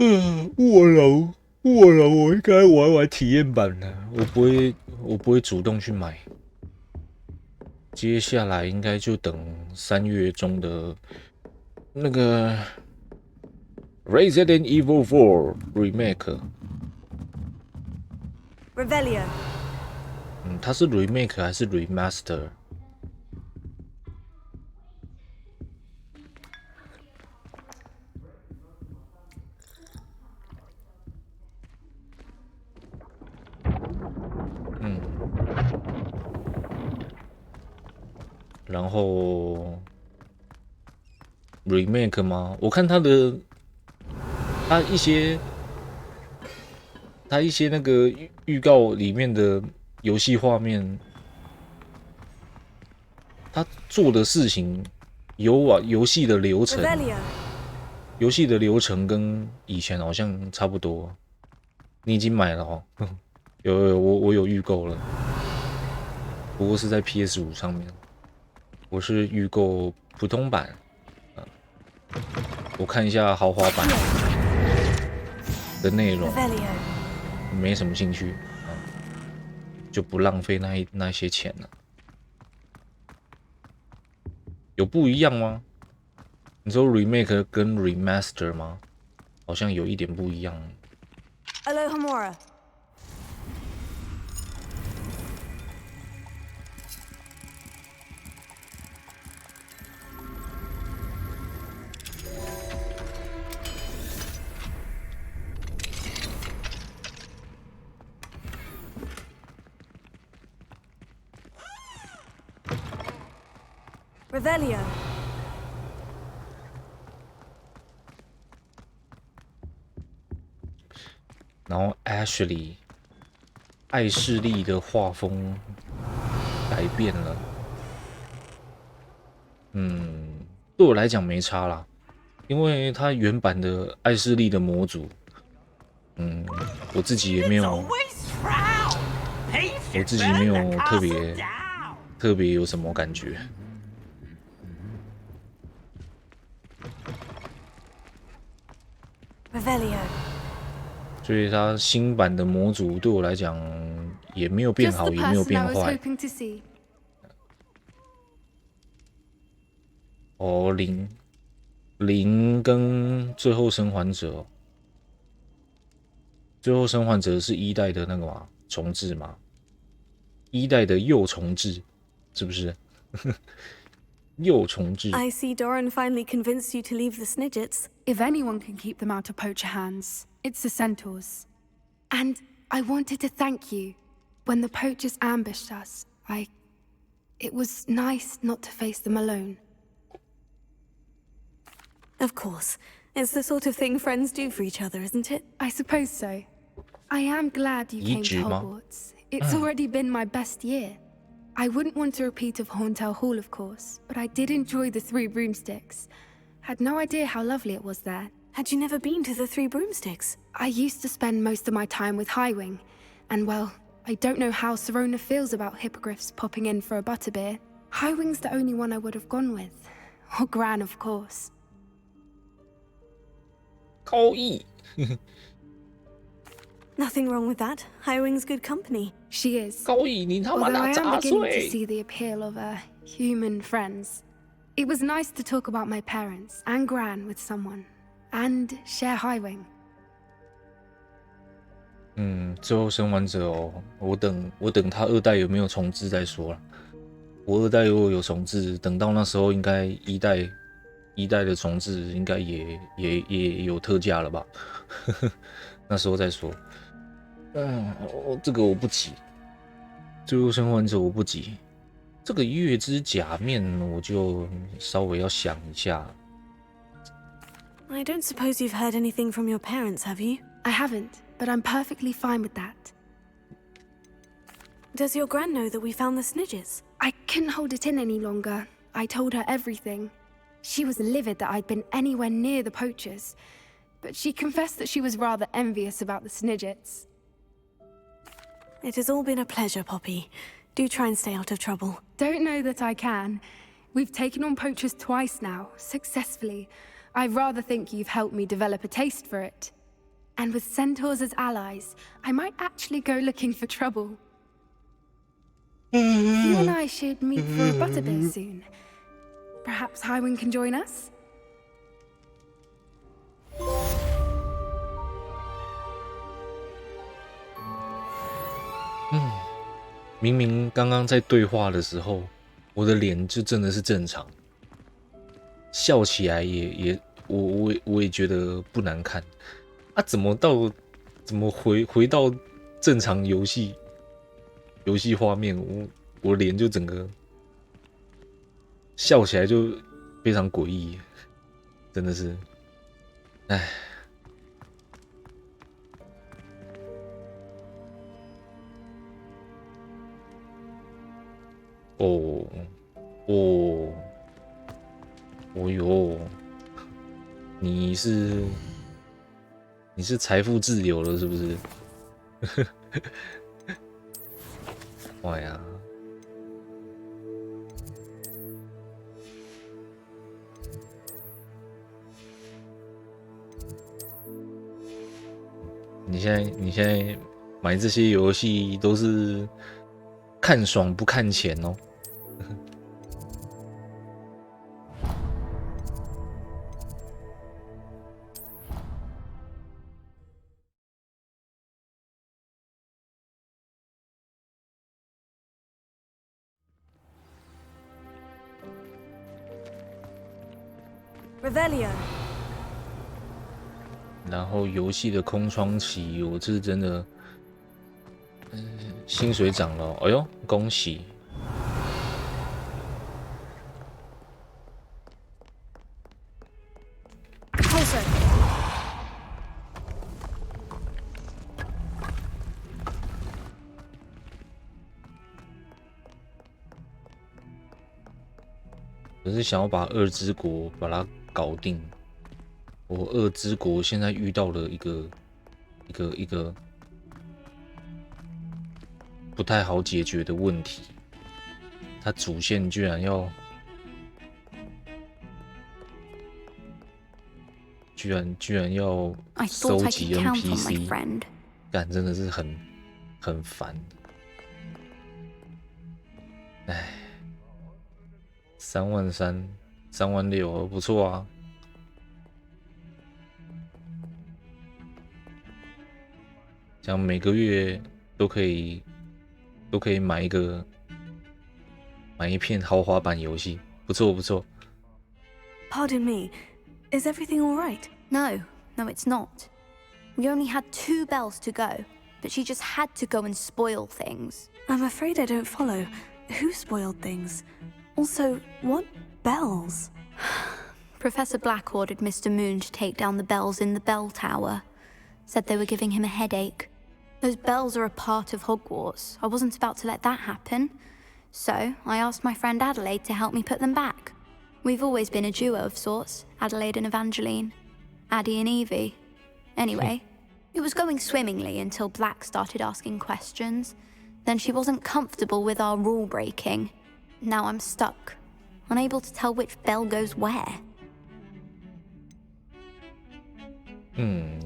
卧龙，我应该玩体验版的，我不会主动去买。接下来应该就等3月中的那个 Resident Evil 4 Remake。Revelio。它是 Remake 还是 Remaster？然后 remake 吗？我看他一些那个预告里面的游戏画面，他做的事情游戏的流程跟以前好像差不多。你已经买了哦？我有预购了，不过是在 PS5 上面。我是预购普通版，我看一下豪华版的内容，没什么兴趣，就不浪费那些钱了。有不一样吗？你说 remake 跟 remaster 吗？好像有一点不一样。Alohomora。Revelio。然后 Ashley 艾士利的画风改变了，对我来讲没差啦，因为它原版的艾士利的模组，我自己也没有特别有什么感觉。所以它新版的模组对我来讲也没有变好，也没有变坏。哦，零跟最后生还者，最后生还者是1代的那个嘛重置嘛，1代的又重置，是不是？又重置。I see Doran finally convinced you to leave the Snidgets. If anyone can keep them out of poacher hands, it's the centaurs. And I wanted to thank you. When the poachers ambushed us, it was nice not to face them alone. Of course. It's the sort of thing friends do for each other, isn't it? I suppose so. I am glad you came to Hogwarts. It's already been my best year. I wouldn't want a repeat of Hauntel Hall, of course, but I did enjoy the Three Broomsticks. Had no idea how lovely it was there. Had you never been to the Three Broomsticks? I used to spend most of my time with Highwing, and well, I don't know how Sirona feels about hippogriffs popping in for a butterbeer. Highwing's the only one I would have gone with. Or Gran, of course. 高义 Nothing wrong with that. Highwing's good company. She is. 高义，你他妈 Although I 的 am 杂 beginning to 碎！ see the appeal of human friends. It was nice to talk about my parents and Gran with someone, and share Highwing. 最后生还者哦，我等他2代有没有重置再说了。我2代如果有重置，等到那时候应该一代的重置应该也有特价了吧？那时候再说。这个我不急，最后生还者我不急。这个月之假面我就稍微要想一下。I don't suppose you've heard anything from your parents, have you? I haven't, but I'm perfectly fine with that. Does your gran know that we found the Snidgets? I couldn't hold it in any longer. I told her everything. She was livid that I'd been anywhere near the poachers, but she confessed that she was rather envious about the Snidgets. It has all been a pleasure, Poppy. Do try and stay out of trouble. Don't know that I can. We've taken on poachers twice now, successfully. I rather think you've helped me develop a taste for it. And with centaurs as allies, I might actually go looking for trouble. You and I should meet for a butterbeer soon. Perhaps Highwind can join us? 明明刚刚在对话的时候，我的脸就真的是正常，笑起来我也觉得不难看啊，怎么回到正常游戏画面，我脸就整个笑起来就非常诡异，真的是，唉。哦哟，你是财富自由了是不是？哇呀！你现在买这些游戏都是看爽不看钱哦。Revelio。然后游戏的空窗期，我这是真的，薪水涨了，哎呦，恭喜！我是想要把二之国把它搞定。我二之国现在遇到了一个不太好解决的问题，它主线居然要收集 NPC， 干真的是很烦。唉，33000、36000，不错啊。这样每个月都可以买一片豪华版游戏，不错不错。Pardon me, is everything all right? No, it's not. We only had 2 bells to go, but she just had to go and spoil things. I'm afraid I don't follow. Who spoiled things? Also, what bells? Professor Black ordered Mr. Moon to take down the bells in the bell tower. Said they were giving him a headache. Those bells are a part of Hogwarts. I wasn't about to let that happen. So, I asked my friend Adelaide to help me put them back. We've always been a duo of sorts, Adelaide and Evangeline. Addie and Evie. Anyway, it was going swimmingly until Black started asking questions. Then she wasn't comfortable with our rule breaking. Now I'm stuck, unable to tell which bell goes where.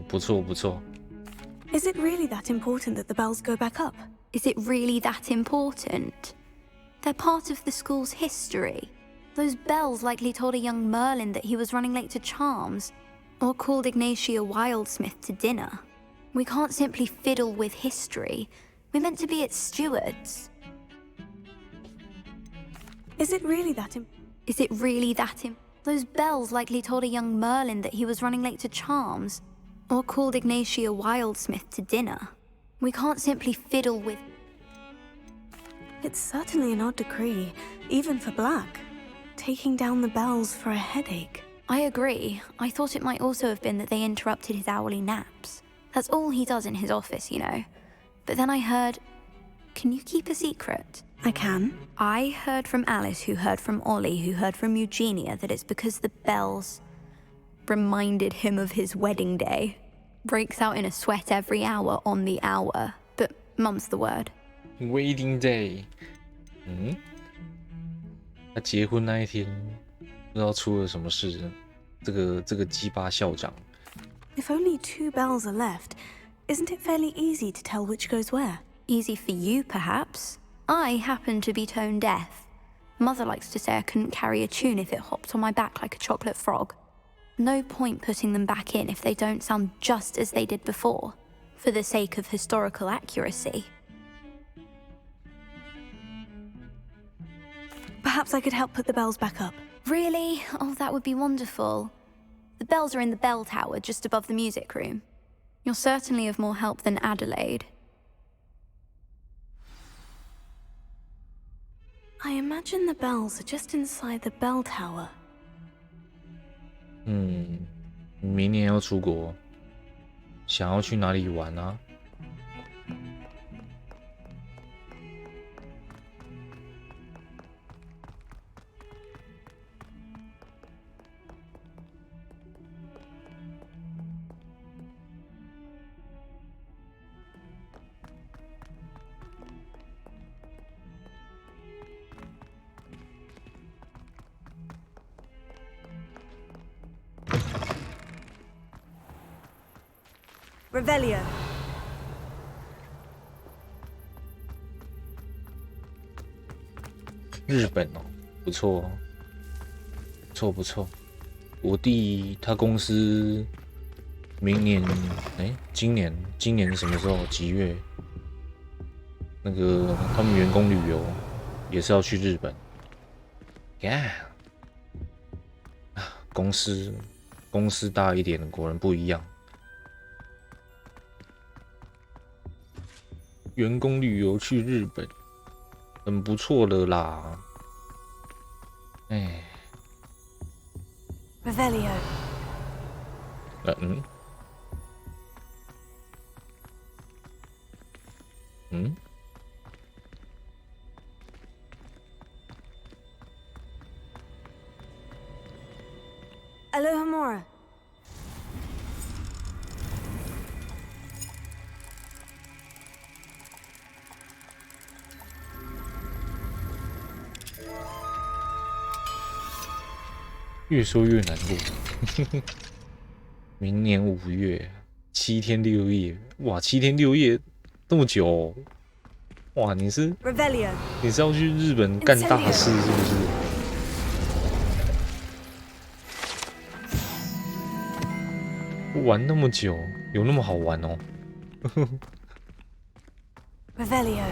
不错不错。Is it really that important that the bells go back up? Is it really that important? They're part of the school's history. Those bells likely told a young Merlin that he was running late to charms, or called Ignatia Wildsmith to dinner. We can't simply fiddle with history. We're meant to be its stewards. Is it really that Is it really that Those bells likely told a young Merlin that he was running late to charms, or called Ignatia Wildsmith to dinner. We can't simply fiddle with... It's certainly an odd decree, even for Black. Taking down the bells for a headache. I agree. I thought it might also have been that they interrupted his hourly naps. That's all he does in his office, you know. But then I heard... Can you keep a secret? I can. I heard from Alice, who heard from Ollie, who heard from Eugenia, that it's because the bells reminded him of his wedding day. Breaks out in a sweat every hour on the hour. But mum's the word. Wedding day. 他结婚那一天，不知道出了什么事。这个鸡巴校长， If only 2 bells are left, isn't it fairly easy to tell which goes where? Easy for you, perhaps. I happen to be tone deaf. Mother likes to say I couldn't carry a tune if it hopped on my back like a chocolate frog. No point putting them back in if they don't sound just as they did before, for the sake of historical accuracy. Perhaps I could help put the bells back up. Really? Oh, that would be wonderful. The bells are in the bell tower just above the music room. You're certainly of more help than Adelaide. I imagine the bells are just inside the bell tower. 明年要出国，想要去哪里玩啊？Revelio. 日本哦，不错哦，不错不错。我弟他公司明年，今年什么时候？几月？那个他们员工旅游也是要去日本。Yeah， 公司大一点的果然不一样。员工旅游去日本，很不错的啦。Revelio. ？Alohomora. 越说越难过。明年5月，7天6夜，哇，7天6夜这么久哦，哇，你是要去日本干大事是不是？玩那么久，有那么好玩哦？Revelio.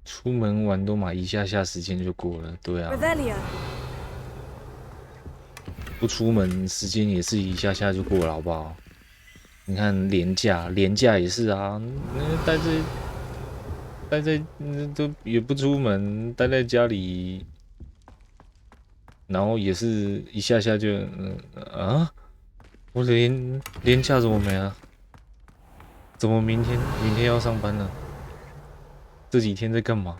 出门玩都嘛一下下时间就过了，对啊。不出门时间也是一下下就过了，好不好？你看连假也是啊，待在都也不出门，待在家里，然后也是一下下就我的连假怎么没啊？怎么明天要上班了？这几天在干嘛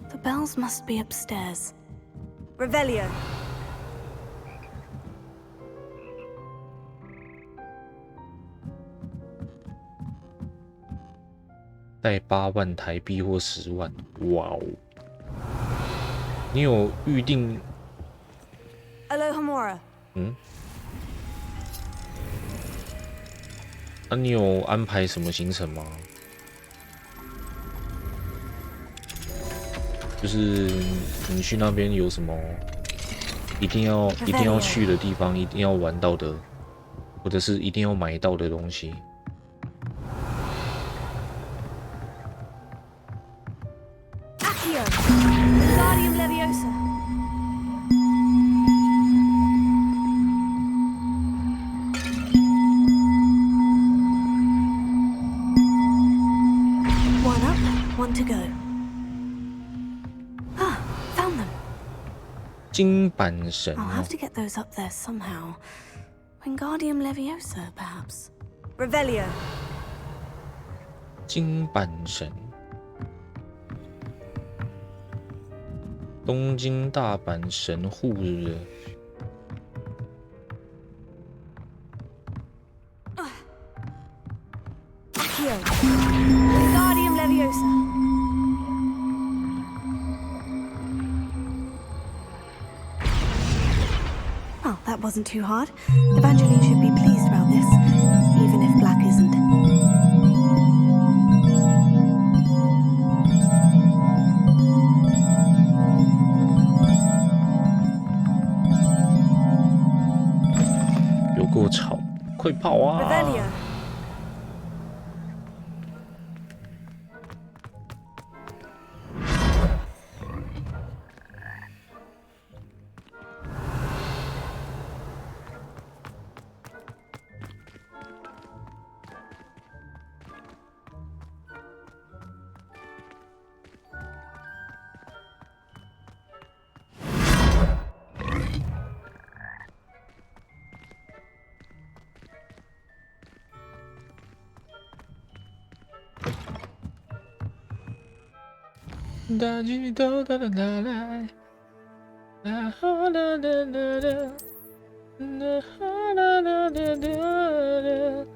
？The bells must be upstairs. Revelio. 贷8万台币或10万，哇哦！你有预定 Alohomora. 你有安排什么行程吗？就是你去那边有什么一定要去的地方，一定要玩到的或者是一定要买到的东西。Accio, Wingardium Leviosa. One up, one to go. Ah, found them. 金板神 I'll have to get those up there somehow. Wingardium Leviosa, perhaps. Revelio. 金板神，东京大阪神户是不是？ Accio, Wingardium Leviosa. Well, that wasn't too hard. Evangeline should be pleased about this, even if Black isn't.有够吵，快跑啊！ Revelio. da ji do da da da da da ha da da da da da ha da da da da da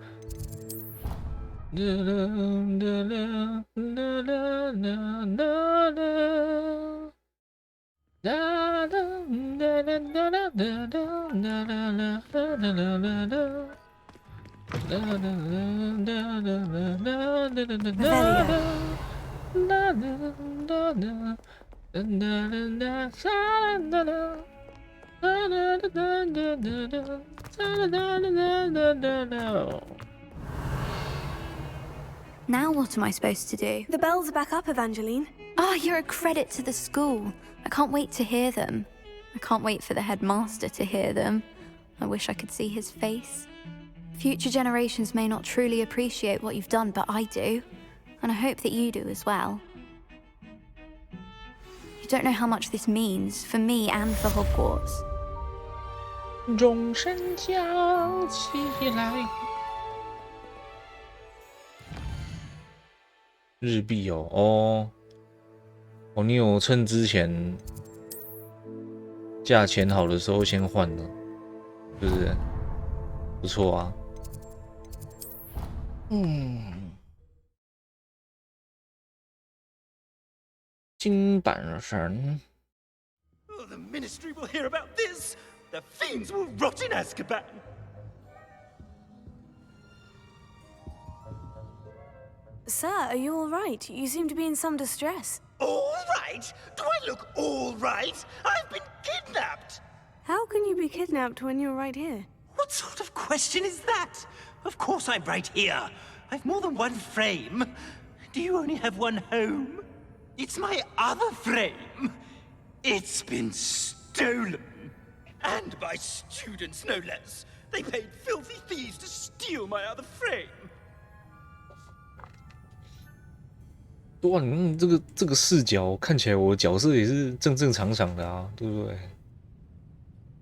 Now what am I supposed to do? The bells are back up, Evangeline. Oh, you're a credit to the school. I can't wait to hear them. I can't wait for the headmaster to hear them. I wish I could see his face. Future generations may not truly appreciate what you've done, but I do. And I hope that you do as well. You don't know how much this means for me and for Hogwarts. 钟声响起来。日币哦，你有趁之前价钱好的时候先换了，是不是？不错啊。金板神。 Oh, the Ministry will hear about this! The fiends will rot in Azkaban! Sir, are you all right? You seem to be in some distress. All right? Do I look all right? I've been kidnapped! How can you be kidnapped when you're right here? What sort of question is that? Of course I'm right here. I've more than one frame. Do you only have one home? It's my other frame. It's been stolen. And by students, no less. They paid filthy thieves to steal my other frame. 哇，你看这个视角看起来，我的角色也是正常的啊，对不对？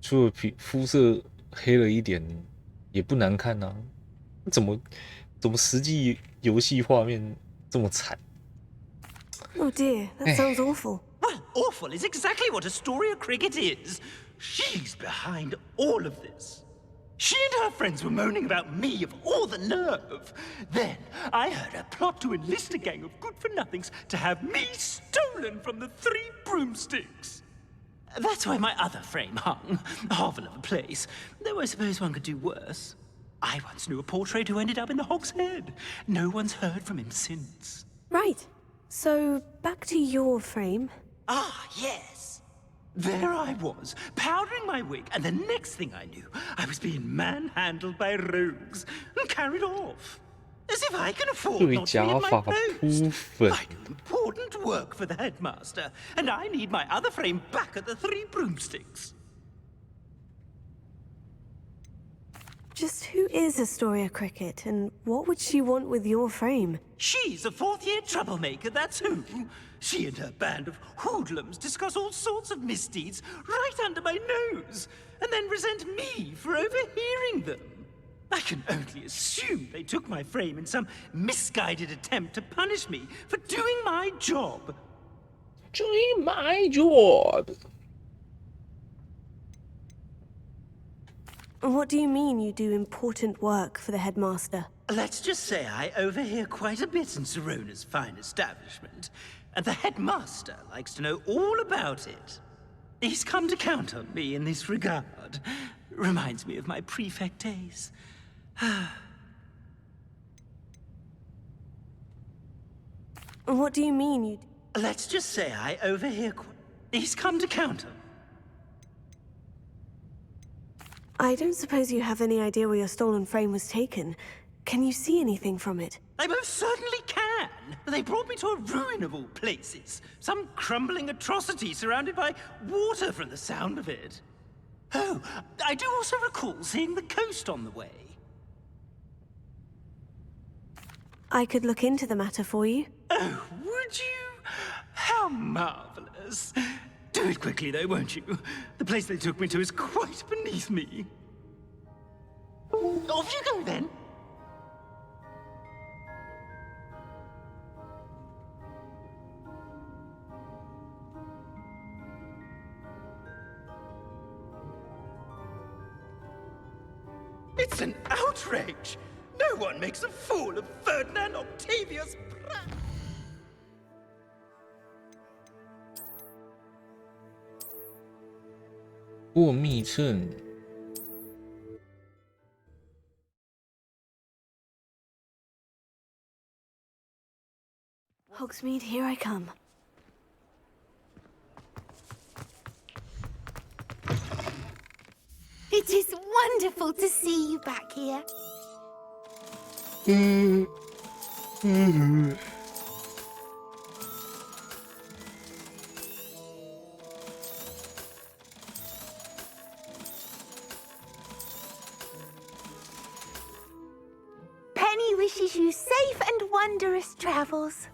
除了肤色黑了一点，也不难看啊。怎么实际游戏画面这么惨？ Oh dear, that sounds awful. Well, awful is exactly what Astoria Cricket is. She's behind all of this. She and her friends were moaning about me of all the nerve. Then I heard her plot to enlist a gang of good-for-nothings to have me stolen from the Three Broomsticks. That's where my other frame hung. A hovel of a place. Though I suppose one could do worse. I once knew a portrait who ended up in the Hog's Head. No one's heard from him since. Right. So, back to your frame. Ah, yes. There I was, powdering my wig, and the next thing I knew, I was being manhandled by rogues and carried off. As if I can afford not to be in my post. I do important work for the headmaster, and I need my other frame back at the Three Broomsticks. Just who is Astoria Cricket, and what would she want with your frame? She's a fourth-year troublemaker, that's who. She and her band of hoodlums discuss all sorts of misdeeds right under my nose, and then resent me for overhearing them. I can only assume they took my frame in some misguided attempt to punish me for doing my job. Doing my job. What do you mean you do important work for the headmaster? Let's just say I overhear quite a bit in Serona's fine establishment, and the headmaster likes to know all about it. He's come to count on me in this regard. Reminds me of my prefect days. What do you mean you... Let's just say I overhear... He's come to count on. I don't suppose you have any idea where your stolen frame was taken. Can you see anything from it? I most certainly can. They brought me to a ruin of all places. Some crumbling atrocity surrounded by water from the sound of it. Oh, I do also recall seeing the coast on the way. I could look into the matter for you. Oh, would you? How marvelous. Do it quickly, though, won't you? The place they took me to is quite beneath me. Off you go, then. It's an outrage! No one makes a fool of Ferdinand Octavius Pratt!过密秤。Hogsmeade, here I come. It is wonderful to see you back here. Penny wishes you safe and wondrous travels.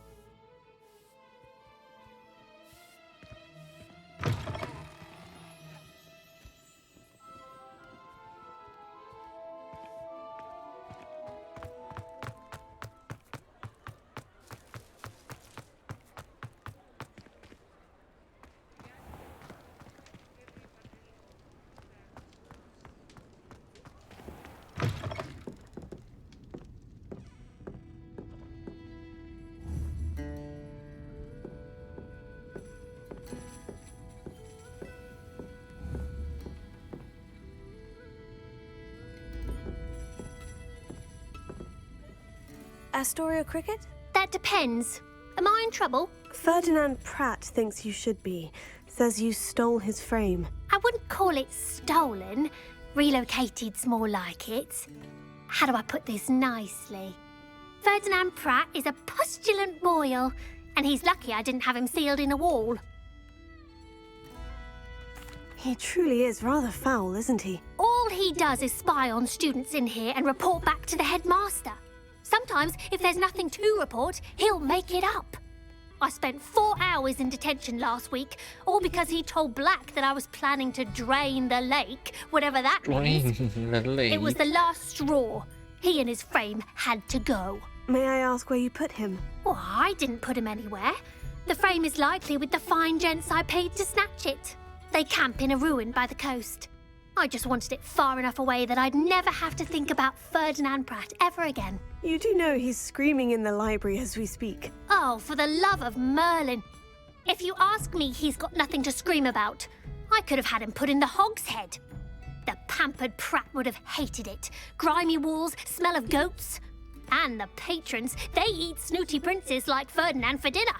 Astoria Cricket? That depends. Am I in trouble? Ferdinand Pratt thinks you should be. Says you stole his frame. I wouldn't call it stolen. Relocated's more like it. How do I put this nicely? Ferdinand Pratt is a postulant boil, and he's lucky I didn't have him sealed in a wall. He truly is rather foul, isn't he? All he does is spy on students in here and report back to the headmaster. Sometimes, if there's nothing to report, he'll make it up. I spent 4 hours in detention last week, all because he told Black that I was planning to drain the lake, whatever that means. It was the last straw. He and his frame had to go. May I ask where you put him? Oh, I didn't put him anywhere. The frame is likely with the fine gents I paid to snatch it. They camp in a ruin by the coast. I just wanted it far enough away that I'd never have to think about Ferdinand Pratt ever again. You do know he's screaming in the library as we speak. Oh, for the love of Merlin. If you ask me, he's got nothing to scream about. I could have had him put in the hogshead. The pampered Pratt would have hated it. Grimy walls, smell of goats. And the patrons, they eat snooty princes like Ferdinand for dinner.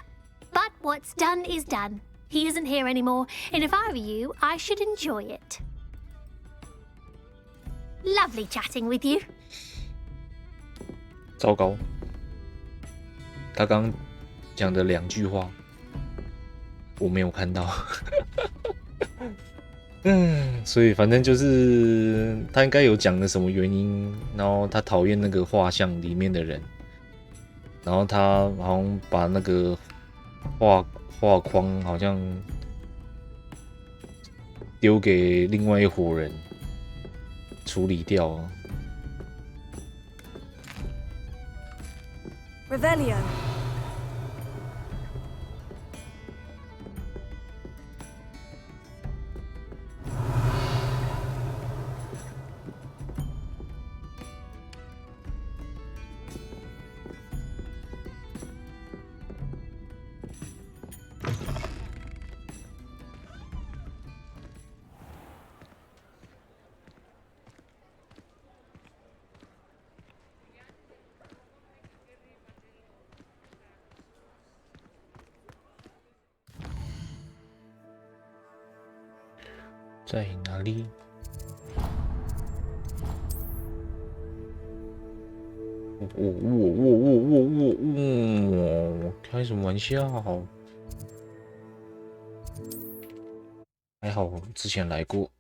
But what's done is done. He isn't here anymore, and if I were you, I should enjoy it. Lovely chatting with you. 糟糕，他刚讲的2句话我没有看到。所以反正就是他应该有讲的什么原因，然后他讨厌那个画像里面的人，然后他好像把那个画框好像丢给另外一伙人处理掉。Revelio.在哪里？开什么玩笑？还好我之前来过。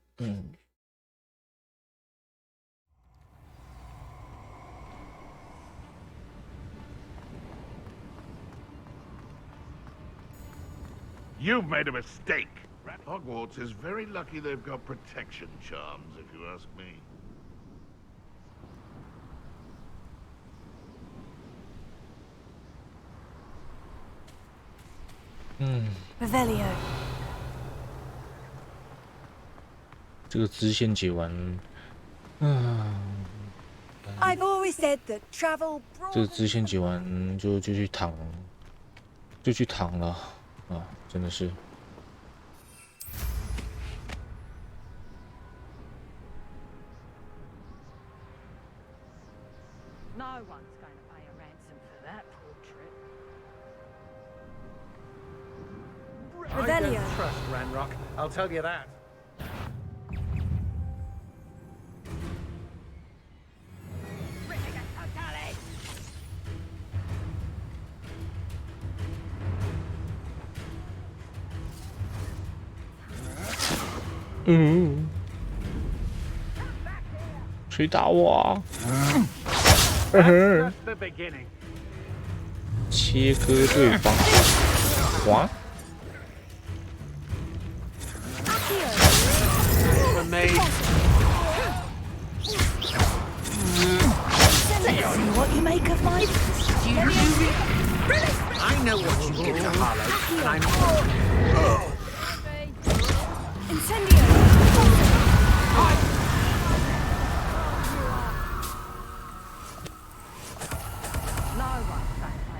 You've made a mistake. Hogwarts is very lucky they've got protection charms, if you ask me. Revelio. 这个支线解完，I've always said that travel. 这个支线解完就去躺了啊！真的是。No one's going to pay a ransom for that portrait. I don't trust Ranrock, I'll tell you that. Mm. 谁打我啊？切割对方，哇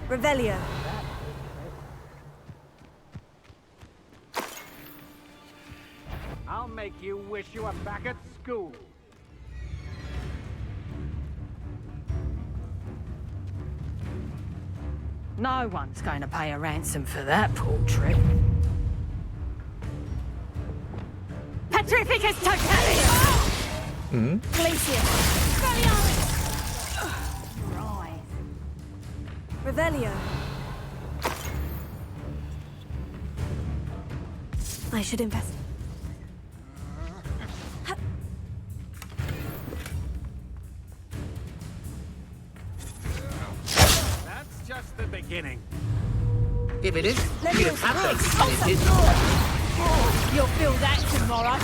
！Revelio. I'll make you wish you were back at school. No one's going to pay a ransom for that portrait. Petrificus totality! Glacier. Right. Revelio. I should invest. That's just the beginning. If it is, Let me you'd have to explain. explain it. You'll feel that tomorrow.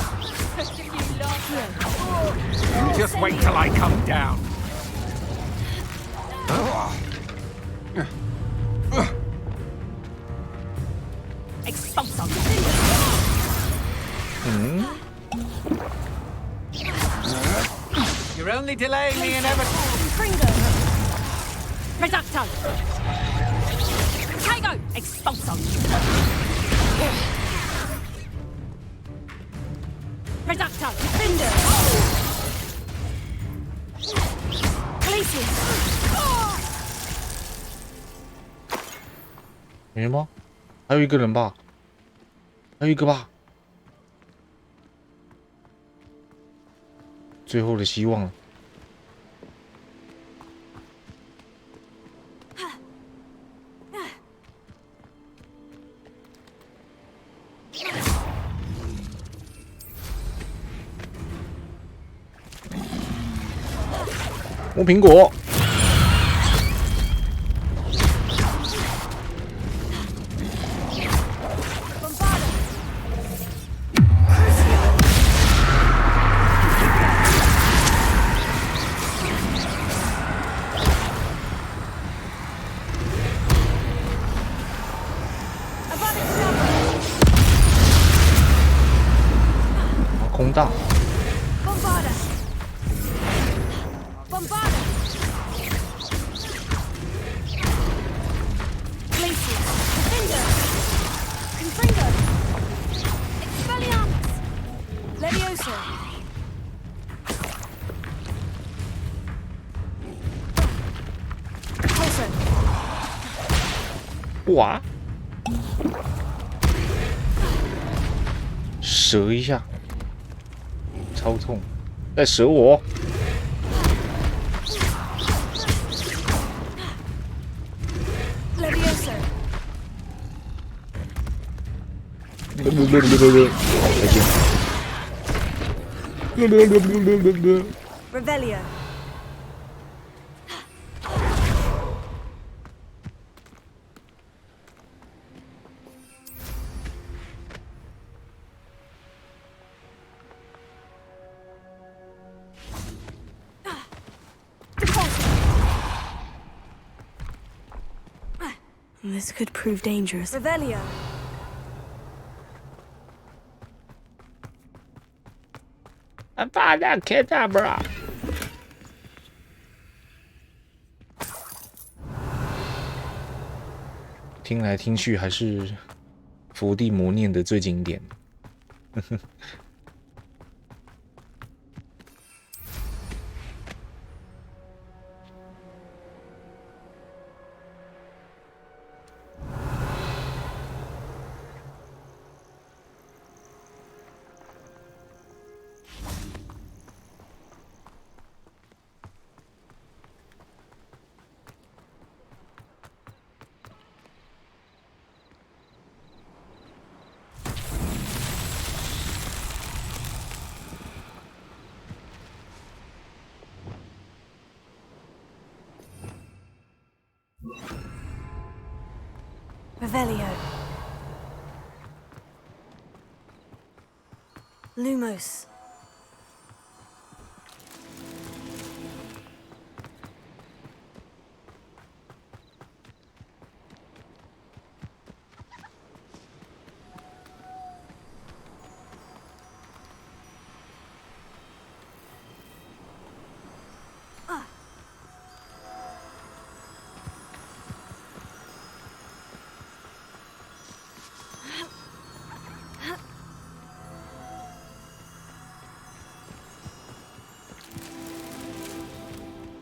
You just wait till I come down. Expulso. You're only delaying the inevitable. Reducto. Tego. Expulso. Reducto. Defender. Glacier. 没吗？还有一个人吧？还有一个吧，最后的希望了。摸苹果。空大。哇！折一下，超痛！再折我！再见。Revelio. This could prove dangerous. Revelio. 把那开大门啊！听来听去还是伏地魔念的最经典。Revelio. Lumos.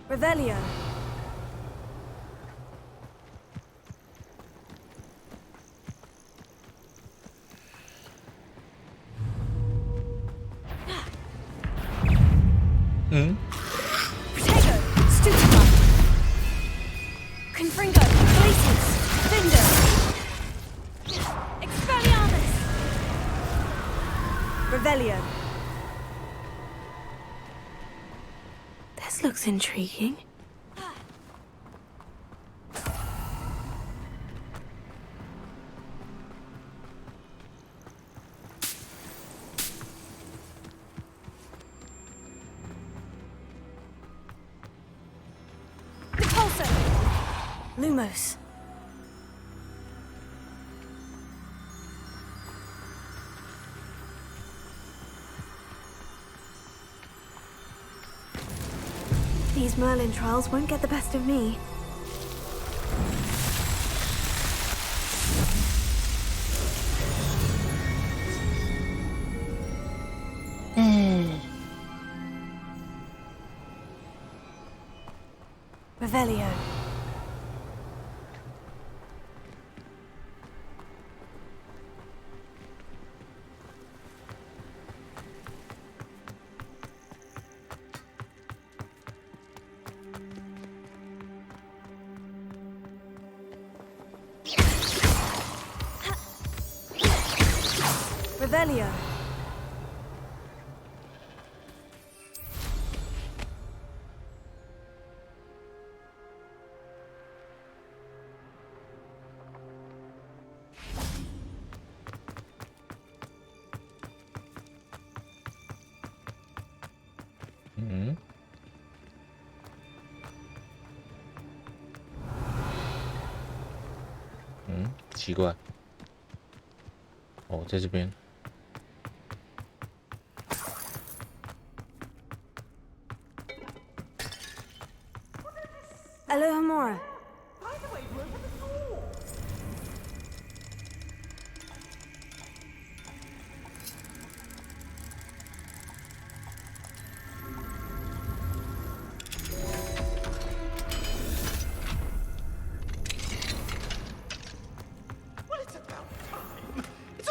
Revelio. Protego. Stupefy. Confringo. Glacius. Finder. Expelliarmus. Revelio. This looks intriguing. Lumos. These Merlin trials won't get the best of me. Revelio. Revelio. Mm. 奇怪，哦，在这边。Alohomora.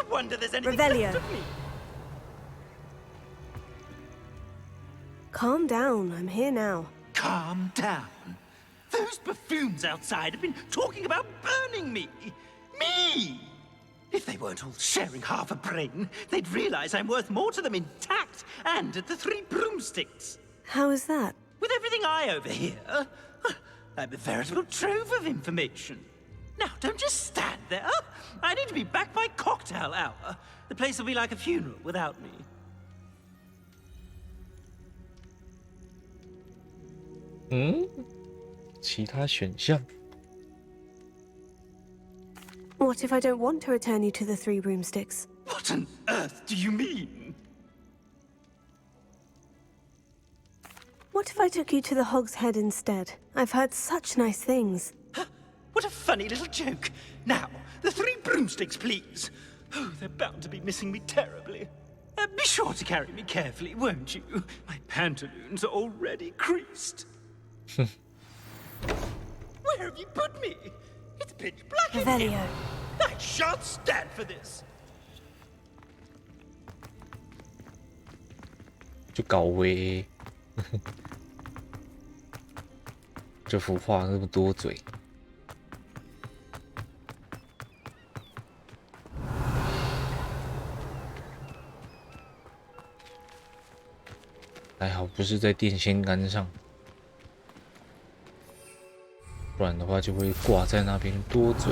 Wonder there's anything Revelio. left of me. Calm down. I'm here now. Calm down. Those buffoons outside have been talking about burning me. Me! If they weren't all sharing half a brain, they'd realize I'm worth more to them intact and at the 3 broomsticks. How is that? With everything I overhear, I'm a veritable trove of information. Now, don't just stand there. I need to be back by cocktail hour. The place will be like a funeral without me. Hmm? 其他选项 What if I don't want to return you to the 3 broomsticks? What on earth do you mean? What if I took you to the Hog's Head instead? I've heard such nice things. What a funny little joke. Now, the 3 broomsticks, please. Oh, they're bound to be missing me terribly. Be sure to carry me carefully, won't you? My pantaloons are already creased. Where have you put me? It's pitch black in Revelio. here. I shan't stand for this. 就搞威，这幅画那么多嘴。还好不是在电线杆上，不然的话就会挂在那边多嘴。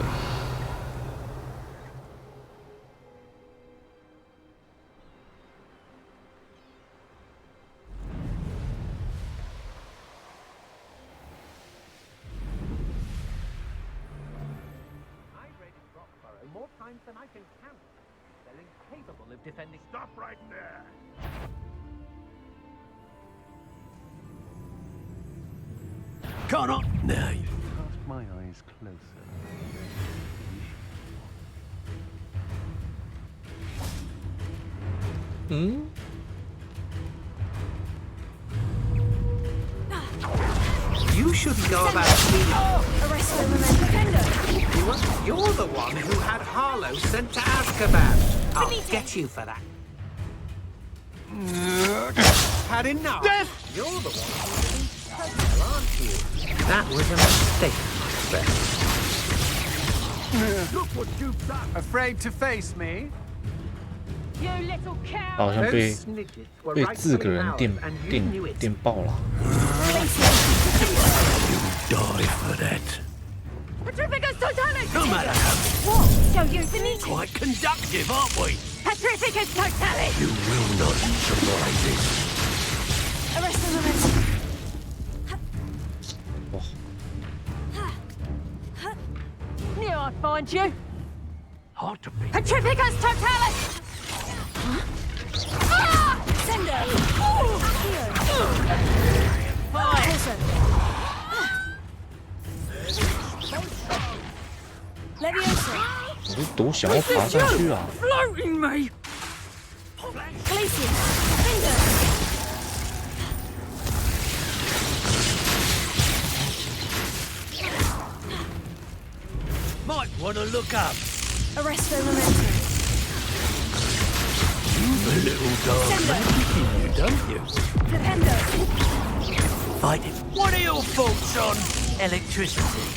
Stop right there. Can't I? No. Cast my eyes closer. You shouldn't know about me. Arrest them and defender. You're the one who had Harlow sent to Azkaban. I'll get you for that. Had enough. Death! You're the one who didn't tell, aren't you? That was a mistake, my friend. Look what you've done. Afraid to face me? You little cow! 好像 Those 被 snitches were 被 rightfully 自个人 ours, 电 and you 电 knew it. 电爆了。 Die for that. Petrificus totalis! No matter how. What? So euthanasia? Quite conductive, aren't we? Petrificus totalis! You will not survive this. Arrest them and 哇， Knew I'd find you. Hard to beat. Petrificus totalis! Sender. Fire! Leviosa. 我是多想要爬上去啊！ Floating me! Glacius. Defender. Might want to look up. Arrest them momentum. You've a little dark magic in you, don't you? Defender. Fight it. What are your thoughts on electricity?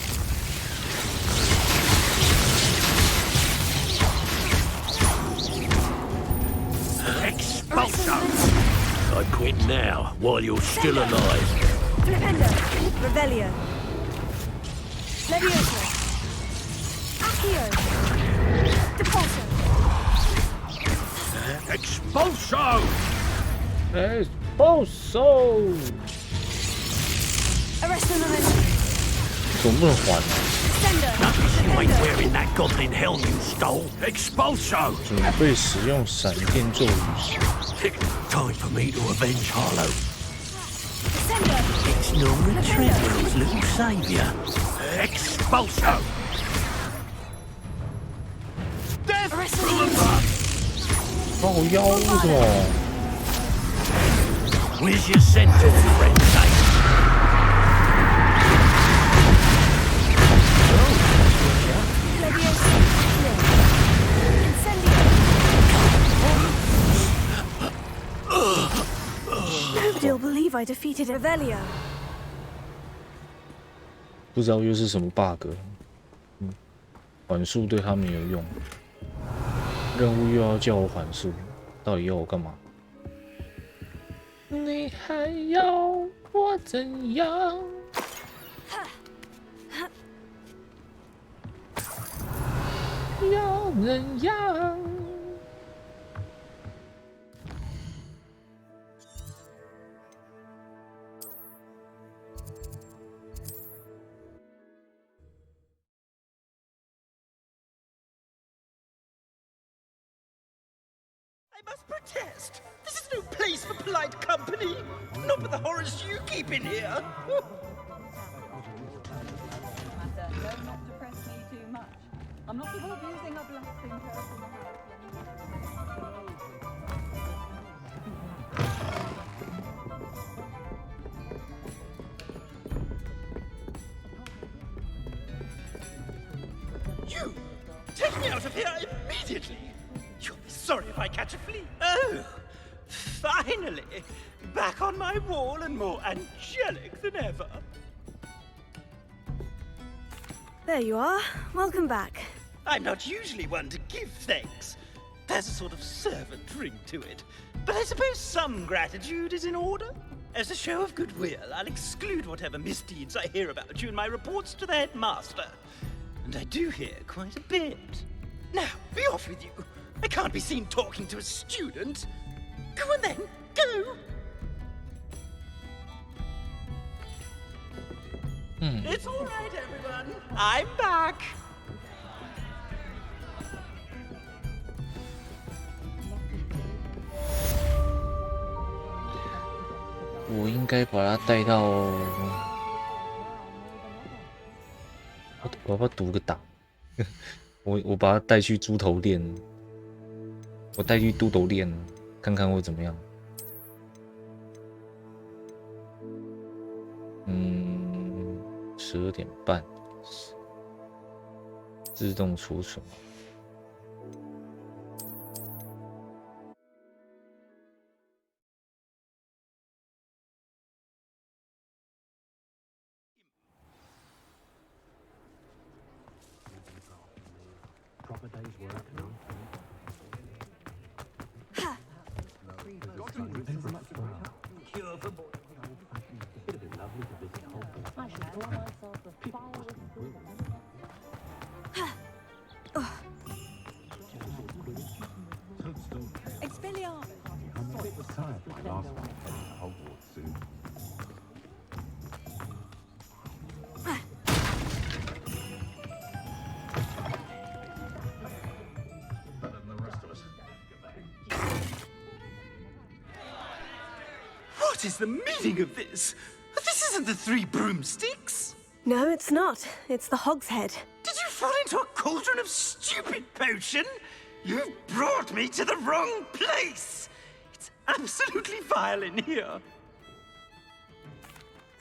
Expulso! I quit now, while you're still alive. Flipendo. Revelio. Levioso. Accio. Depulso. Expulso! Expulso! Arresto Momento. 总不能还啊！ Notice you ain't wearing that goblin helm you stole. Expulso! 准备使用闪电咒语。Time for me to avenge Harlow. It's Norman Treadwell's little saviour. Expulso! Death from above! 靠腰为什么？ Where's your sentence, friend? Nobody'll believe I defeated Revelio. 不知道又是什么 bug。缓速对他们有用，任务又要叫我缓速，到底要我干嘛？你还要我怎样？要怎样？ I must protest. This is no place for polite company. Not with the horrors you keep in here. Not depress me too much. I'm not people abusing a blasting person. You! Take me out of here immediately! You'll be sorry if I catch a flea. Oh! Finally! Back on my wall and more angelic than ever. There you are. Welcome back. I'm not usually one to give thanks. There's a sort of servant ring to it. But I suppose some gratitude is in order. As a show of goodwill, I'll exclude whatever misdeeds I hear about you in my reports to the headmaster. And I do hear quite a bit. Now, be off with you. I can't be seen talking to a student. Go on then, go! It's all right, everyone. I'm back. 我应该把他带到，我要不要读个档？我把他带去猪头店，我带去猪头店看看会怎么样。12点半，自动储存。 What is the meaning of this? This isn't the Three Broomsticks. No, it's not. It's the Hogshead. Did you fall into a cauldron of stupid potion? You brought me to the wrong place. It's absolutely vile in here.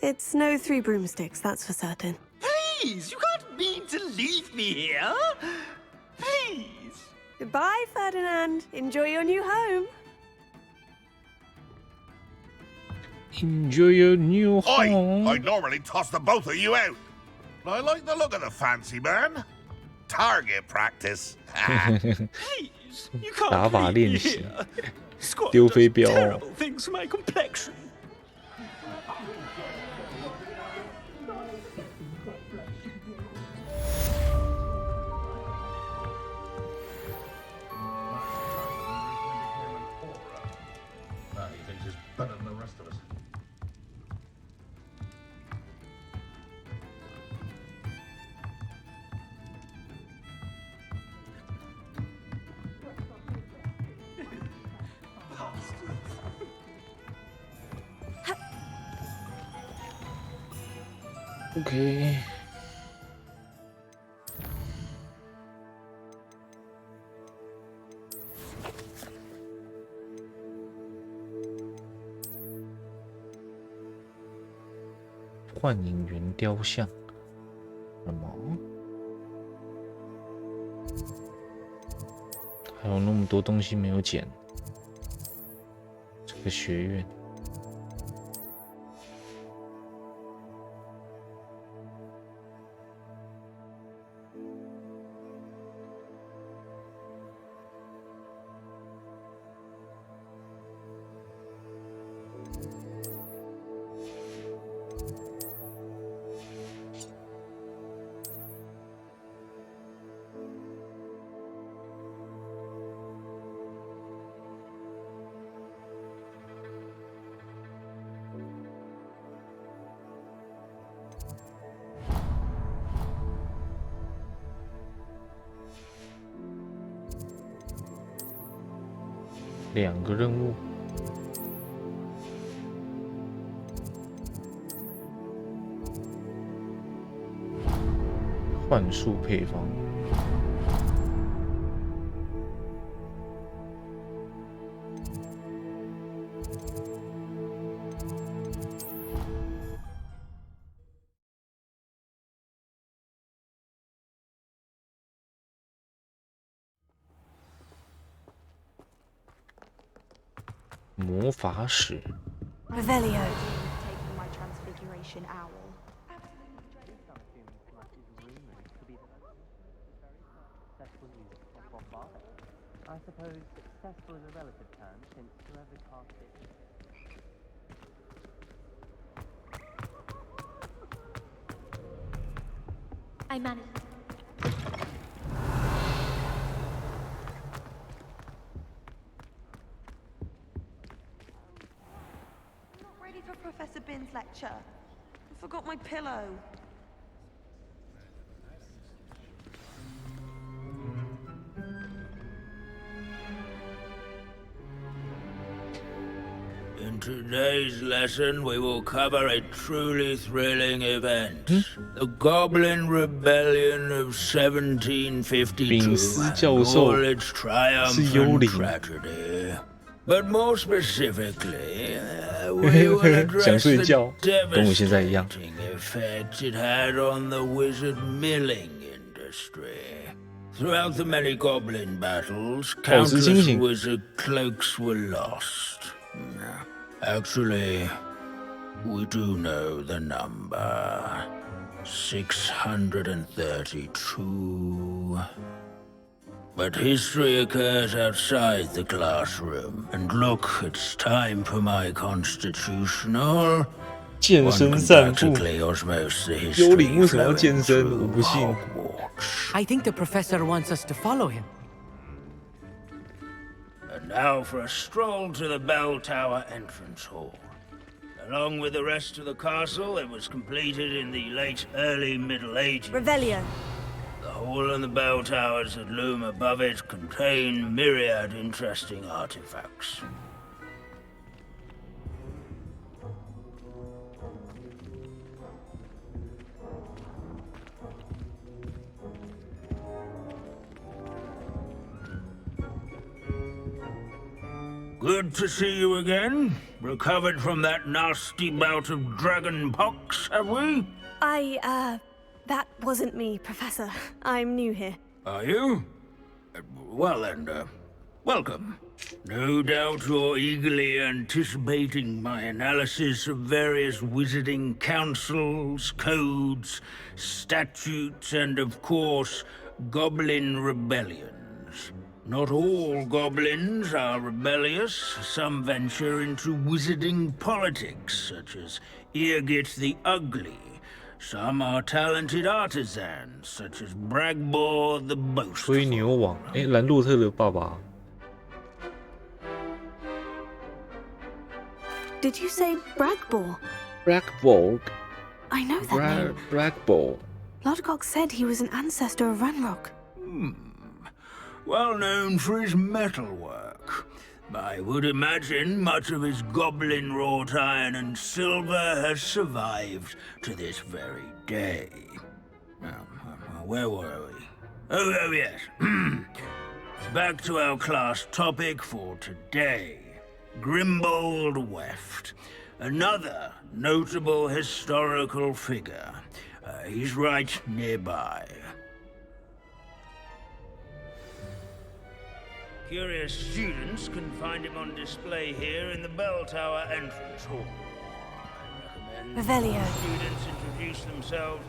It's no Three Broomsticks, that's for certain. Please, you can't mean to leave me here. Please. Goodbye, Ferdinand. Enjoy your new home. Enjoy your new home. I'd normally toss the both of you out. I like the look of the fancy man. Target practice. Please, You can't 打法 leave 练 me 习 here. Squad 丢飞 does 镖 terrible things to my complexion. He thinks he's better than the rest of us. OK， 幻影原雕像，什么？还有那么多东西没有捡。这个学院。2个任务，幻术配方。魔法使。Revelio. Taking my transfiguration owl. I suppose successful is a relative term since whoever cast it. I managed. Ready for Professor Bin's lecture. I forgot my pillow. In today's lesson, we will cover a truly thrilling event. The Goblin Rebellion of 1752 and all its triumph and tragedy. But more specifically, we will address the devastating effect it had on the wizard milling industry. Throughout the many goblin battles, countless wizard cloaks were lost. Actually, we do know the number. 632. But history occurs outside the classroom. And look, it's time for my constitutional. 健身散步。幽灵为什么要健身？我不信。I think the professor wants us to follow him. And now for a stroll to the bell tower entrance hall. Along with the rest of the castle, it was completed in the late early Middle Ages. Revelio. The hall and the bell towers that loom above it contain myriad interesting artifacts. Good to see you again. Recovered from that nasty bout of dragon pox, have we? That wasn't me, Professor. I'm new here. Are you? Well then, welcome. No doubt you're eagerly anticipating my analysis of various wizarding councils, codes, statutes, and of course, goblin rebellions. Not all goblins are rebellious. Some venture into wizarding politics, such as Irgit the Ugly. Some are talented artisans, such as Bragbor the Boastful. 吹牛王，兰洛特的爸爸。Did you say Bragbor? Bragbor. I know that name. Bragbor. Lodgok said he was an ancestor of Ranrock. Well known for his metalwork. I would imagine much of his goblin-wrought iron and silver has survived to this very day. Where were we? Oh yes. Back to our class topic for today. Grimbold Weft. Another notable historical figure. He's right nearby. Curious students can find him on display here in the bell tower entrance hall. I recommend Revelio. Students introduce themselves.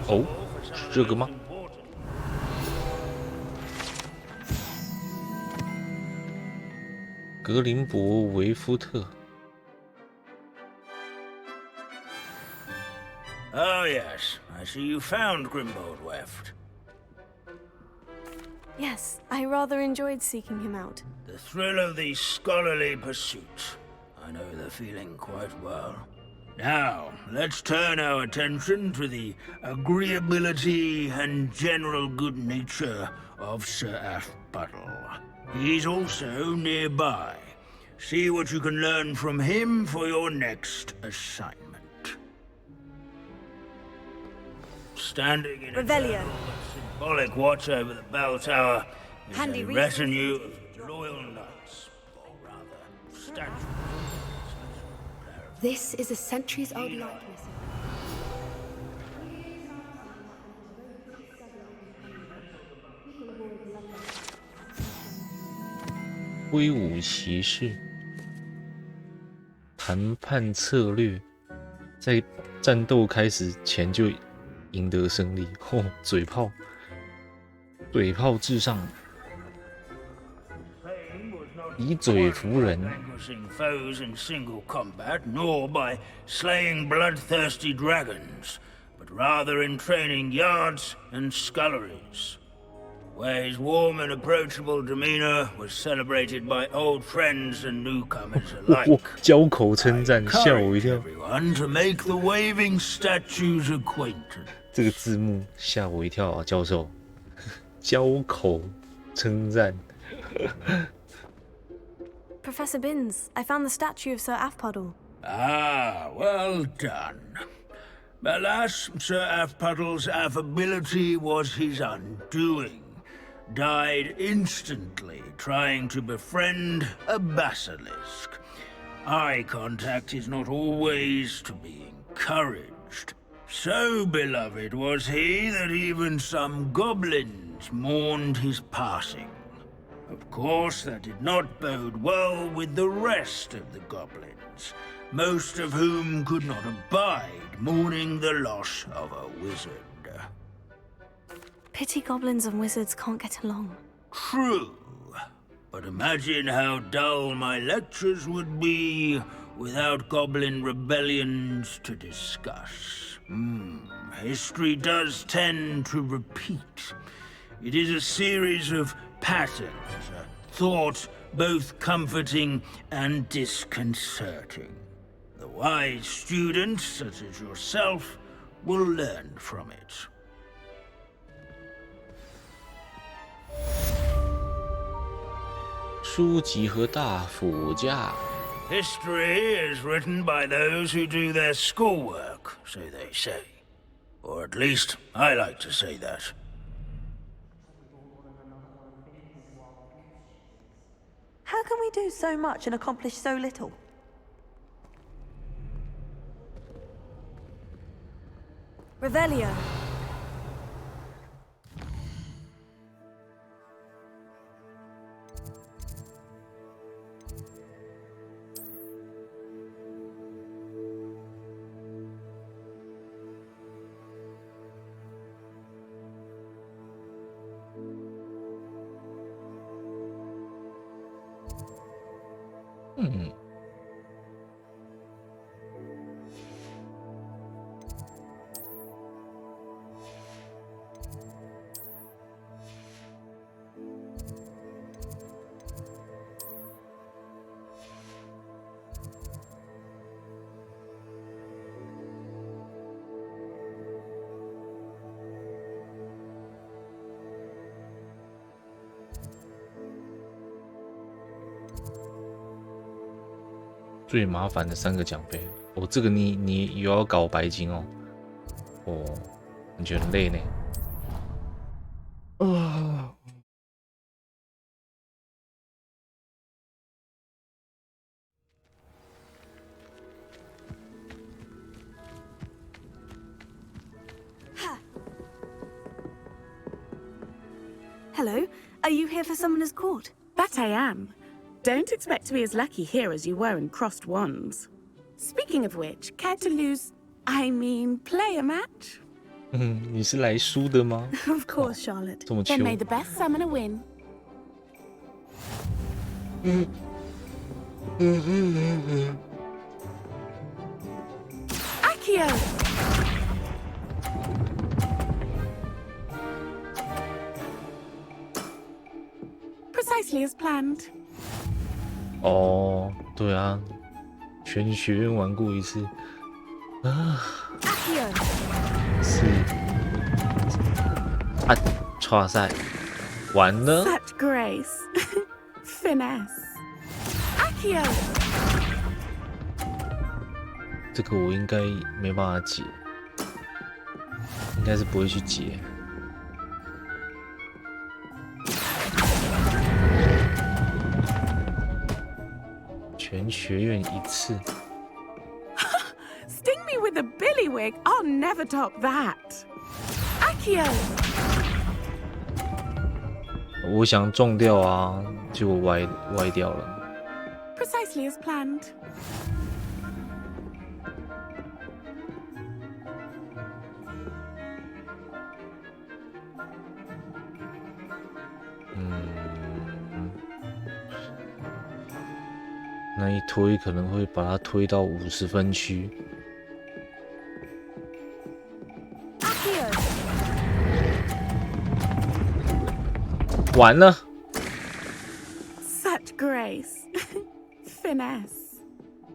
哦，是这个吗？格林伯维夫特。Oh yes, I see you found Grimbold Weft. Yes, I rather enjoyed seeking him out. The thrill of the scholarly pursuit. I know the feeling quite well. Now, let's turn our attention to the agreeability and general good nature of Sir Athbuttle. He's also nearby. See what you can learn from him for your next assignment. Standing in a symbolic watch over the bell tower is a retinue of loyal knights, or rather, statues. This is a centuries-old likeness. 挥舞骑士，谈判策略，在战斗开始前就赢得胜利。哦，嘴炮，嘴炮至上，以嘴服人。 Foes in single combat, nor by slaying bloodthirsty dragons, but rather in training yards and sculleries, where his warm and approachable demeanor was celebrated by old friends and newcomers alike. 交口称赞，吓我一跳。 Everyone to make the waving statues acquainted. 这个字幕吓我一跳啊，教授。交口称赞。Professor Binns, I found the statue of Sir Athpuddle. Ah, well done. Alas, Sir Athpuddle's affability was his undoing. Died instantly trying to befriend a basilisk. Eye contact is not always to be encouraged. So beloved was he that even some goblins mourned his passing. Of course, that did not bode well with the rest of the goblins, most of whom could not abide mourning the loss of a wizard. Pity goblins and wizards can't get along. True, but imagine how dull my lectures would be without goblin rebellions to discuss. History does tend to repeat. It is a series of patterns, a thought both comforting and disconcerting. The wise students, such as yourself, will learn from it. 书籍和大辅驾。 History is written by those who do their schoolwork, so they say. Or at least, I like to say that. How can we do so much and accomplish so little? Revelio. 嗯。最麻烦的3个奖杯，哦，这个你又要搞白金哦，哦，你觉得很累呢？啊。Hello, are you here for Summoner's Court? That I am. Don't expect to be as lucky here as you were in Crossed Wands. Speaking of which, care to play a match? 你是来输的吗？ Of course, Charlotte. 这么穷。 Then may the best summoner win. Accio! Precisely as planned. 哦，对啊，全学院玩过一次啊。是啊，哇塞，完了。Such grace, finesse. Accio. 这个我应该没办法解，应该是不会去解。全学院一次。Sting me with a billywig, I'll never top that. Accio. 我想撞掉啊，结果歪掉了。Precisely as planned. 那一推可能会把它推到50分区。完了。Such grace, finesse.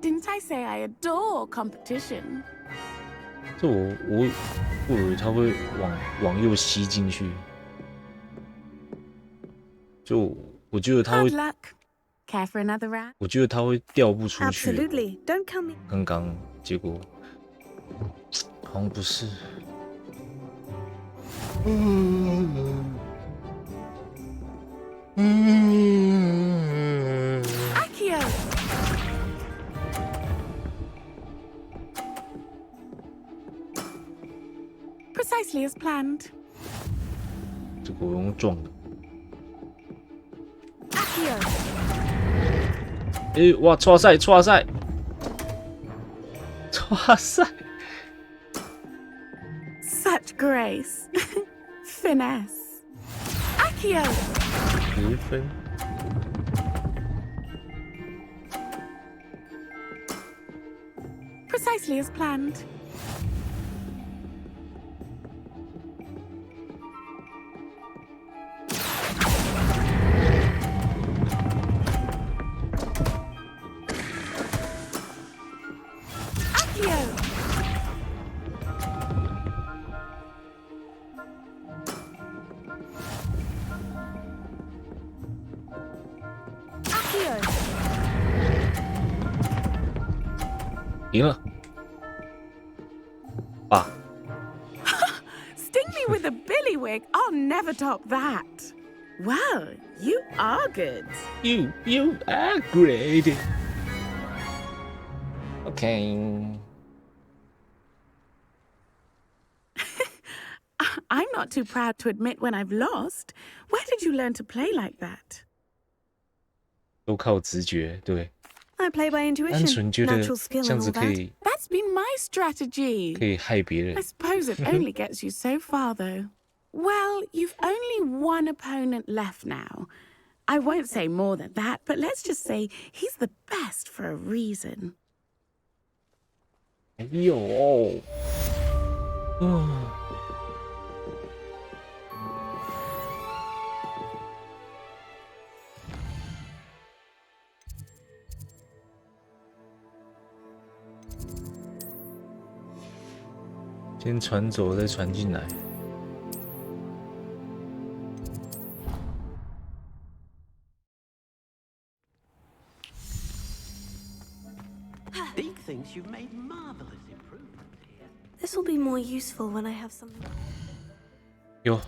Didn't I say I adore competition? 这我以为他会往右吸进去，就我觉得他会。 Care for another round? 我觉得他会掉不出去。 Absolutely, don't come in. 刚刚结果好像不是。Accio. Precisely as planned. 这个我用撞的。 Accio. 哇！错赛！ Such grace, finesse. Accio. 10分。 Precisely as planned. Accio. 赢了。爸。Sting me with a billywig, I'll never top that. Well, you are good. You are great. Okay. I'm not too proud to admit when I've lost. Where did you learn to play like that? 都靠直觉，对。 I play by 单 intuition, 纯觉得 natural skill 这样 and 子 all 可 that. 以 That's been my strategy. 可以害别 I 人。 suppose it only gets you so far, though. Well, you've only one opponent left now. I won't say more than that, but let's just say he's the best for a reason. 哎呦，先传走，再传进来。Big thinks you've made marvelous improvements here. This will be more useful when I have something. 哟，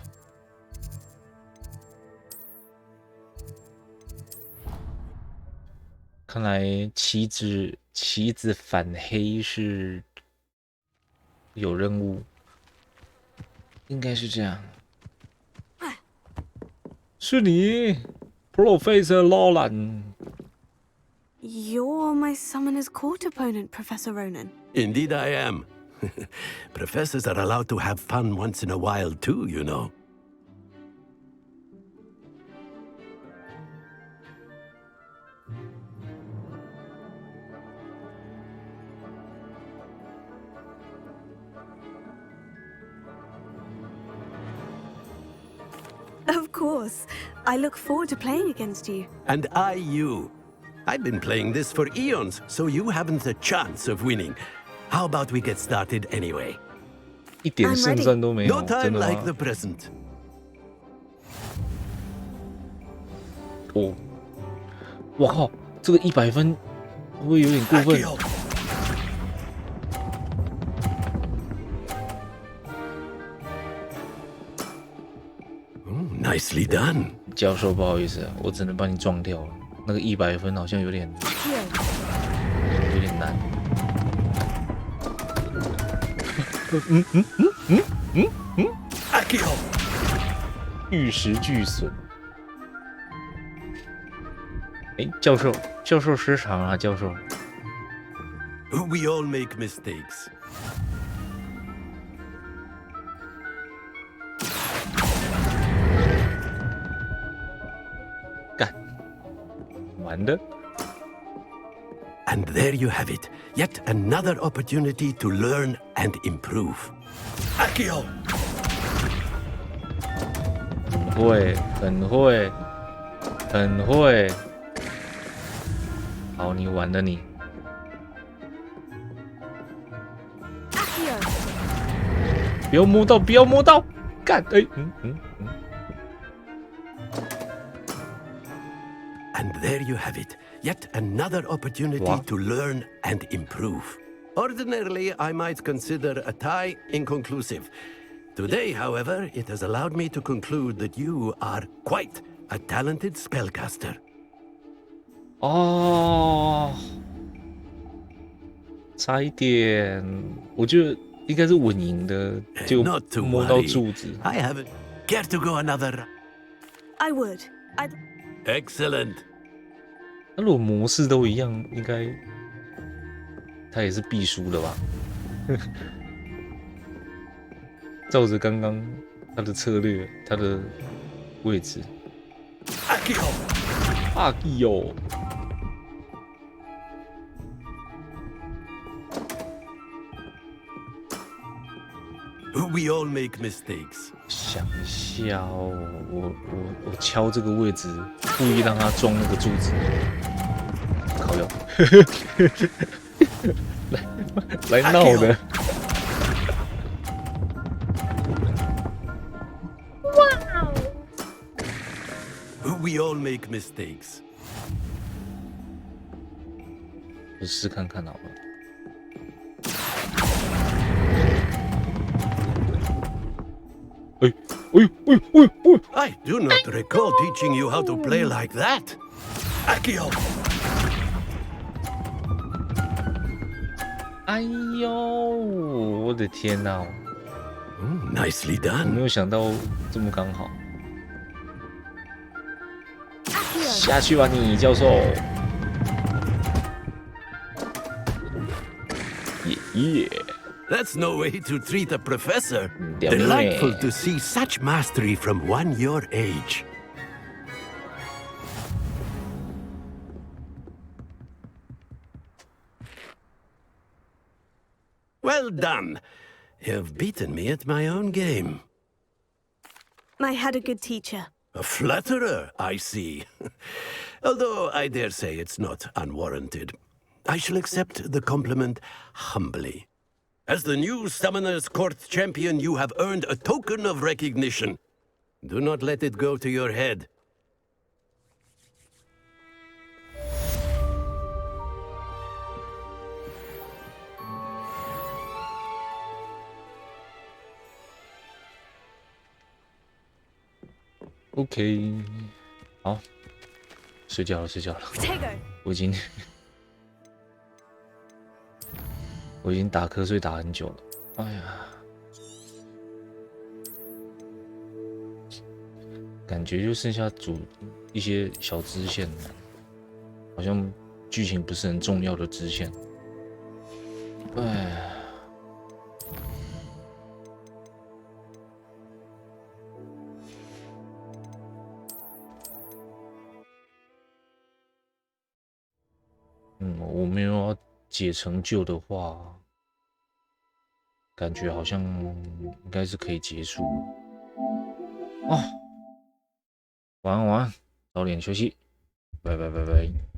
看来棋子反黑是有任务，应该是这样。是你 ，Professor Nolan。 You're my summoner's court opponent, Professor Ronan. Indeed I am. Professors are allowed to have fun once in a while too, you know. Of course. I look forward to playing against you. And I you. I've been playing this for eons, so you haven't a chance of winning. How about we get started anyway? 一点胜算都没有， No time 真的 like 吗？ the present. 哦，我靠，这个100分会不会有点过分？ Nicely done. 教授，不好意思啊，我只能把你撞掉了。那个100分好像有点难。玉石俱损。哎，教授失常啊，教授。 We all make mistakes. 完的。 And there you have it. Yet another opportunity to learn and improve. Akio! 很会。好，你完了你。不要摸到，干！哎，And there you have it. Yet another opportunity to learn and improve. Ordinarily, I might consider a tie inconclusive. Today, however, it has allowed me to conclude that you are quite a talented spellcaster. 哦，差一点，我觉得应该是稳赢的，就摸到柱子。 I haven't. Care to go another? I would. Excellent. 那如果模式都一样，应该他也是必输的吧？照着刚刚他的策略，他的位置。阿基哟！ We all make mistakes. 想一下哦，我敲这个位置，故意让他撞那个柱子。靠腰，来闹的。哇！ We all make mistakes. 我试看看好了。 I do not recall teaching you how to play like that. Akio! 哎呦，我的天哪！Nicely 我 done. 没有想到这么刚好。下去吧，你教授。耶！ That's no way to treat a professor. Delightful to see such mastery from one your age. Well done. You've beaten me at my own game. I had a good teacher. A flatterer, I see. Although I dare say it's not unwarranted. I shall accept the compliment humbly. As the new Summoner's Court champion, you have earned a token of recognition. Do not let it go to your head. OK， 好，睡觉了。我已经打瞌睡打很久了。哎呀，感觉就剩下主一些小支线，好像剧情不是很重要的支线。哎。我没有要解成就的话，感觉好像应该是可以结束哦。晚安，早点休息，拜拜。